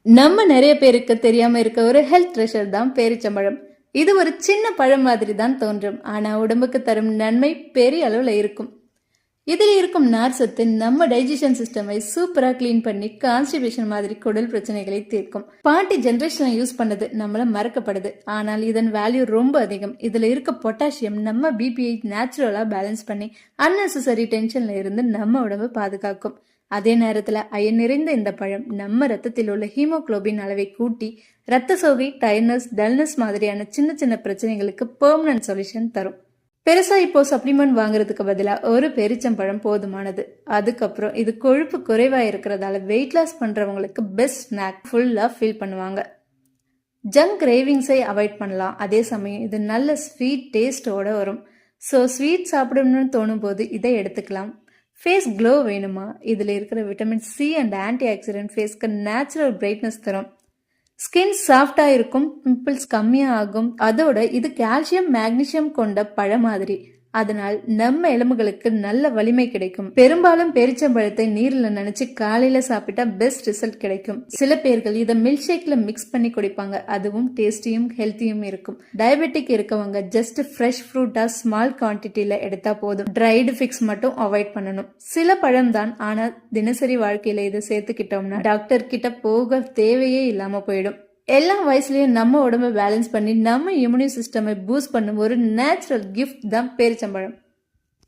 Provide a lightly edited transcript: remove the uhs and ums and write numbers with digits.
நம்ம நிறைய பேருக்கு தெரியாம இருக்க ஒரு ஹெல்த் ட்ரெஷர் தான் பேரிச்சம்பழம். இது ஒரு சின்ன பழம் மாதிரி தான் தோன்றும், ஆனா உடம்புக்கு தரும் நன்மை பெரிய அளவுல இருக்கும். இதில் இருக்கும் நார் சத்து நம்ம டைஜஷன் சிஸ்டமை சூப்பரா கிளீன் பண்ணி கான்ஸ்டிபேஷன் மாதிரி குடல் பிரச்சனைகளை தீர்க்கும். பாட்டி ஜெனரேஷன்ல யூஸ் பண்ணது நம்மள மறக்கப்படுது, ஆனால் இதன் வேல்யூ ரொம்ப அதிகம். இதுல இருக்க பொட்டாசியம் நம்ம பிபிஐ நேச்சுரலா பேலன்ஸ் பண்ணி அன்னெசரி டென்ஷன்ல இருந்து நம்ம உடம்பு பாதுகாக்கும். அதே நேரத்துல அயன் நிறைந்த இந்த பழம் நம்ம ரத்தத்தில் உள்ள ஹீமோகுளோபின் அளவை கூட்டி ரத்த சோகை, டயர்னஸ், டல்னஸ் மாதிரியான சின்ன சின்ன பிரச்சனைகளுக்கு பெர்மனன்ட் சொல்யூஷன் தரும். பெருசா இப்போ சப்ளிமெண்ட் வாங்குறதுக்கு பதிலா ஒரு பேரிச்சம்பழம் போதுமானது. அதுக்கப்புறம் இது கொழுப்பு குறைவா இருக்கிறதால வெயிட் லாஸ் பண்றவங்களுக்கு பெஸ்ட் ஸ்நாக் ஃபுல்லா ஃபீல் பண்ணுவாங்க. ஜங்க் கிரேவிங்ஸை அவாய்ட் பண்ணலாம். அதே சமயம் இது நல்ல ஸ்வீட் டேஸ்டோட வரும். ஸோ ஸ்வீட் சாப்பிடணும்னு தோணும் போது இதை எடுத்துக்கலாம். ஃபேஸ் க்ளோ வேணுமா? இதில் இருக்கிற vitamin C and anti accident ஃபேஸ்க்கு நேச்சுரல் பிரைட்னஸ் தரும். ஸ்கின் சாஃப்டா இருக்கும், பிம்பிள்ஸ் கம்மியாக ஆகும். அதோட இது கால்சியம், மேக்னீசியம் கொண்ட பழம் மாதிரி, அதனால் நம்ம எலும்புகளுக்கு நல்ல வலிமை கிடைக்கும். பெரும்பாலும் பேரிச்சம்பழத்தை நீர்ல நினைச்சு காலையில சாப்பிட்டா பெஸ்ட் ரிசல்ட் கிடைக்கும். சில பேர்கள் இதை மில்க் ஷேக்ல மிக்ஸ் பண்ணி குடிப்பாங்க, அதுவும் டேஸ்டியும் ஹெல்த்தியும் இருக்கும். டயபெட்டிக் இருக்கவங்க ஜஸ்ட் ஃப்ரெஷ் ஃப்ரூட்டா ஸ்மால் குவான்டிட்டியில எடுத்தா போதும். ட்ரைடு ஃபிக்ஸ் மட்டும் அவாய்ட் பண்ணணும். சில பழம் தான், ஆனா தினசரி வாழ்க்கையில இதை சேர்த்துக்கிட்டோம்னா டாக்டர் கிட்ட போக தேவையே இல்லாம போயிடும். எல்லா வயசுலயும் நம்ம உடம்ப பேலன்ஸ் பண்ணி நம்ம இம்யூனி சிஸ்டமை பூஸ்ட் பண்ணும் ஒரு நேச்சுரல் கிஃப்ட் தான் பேரிச்சம்பழம்.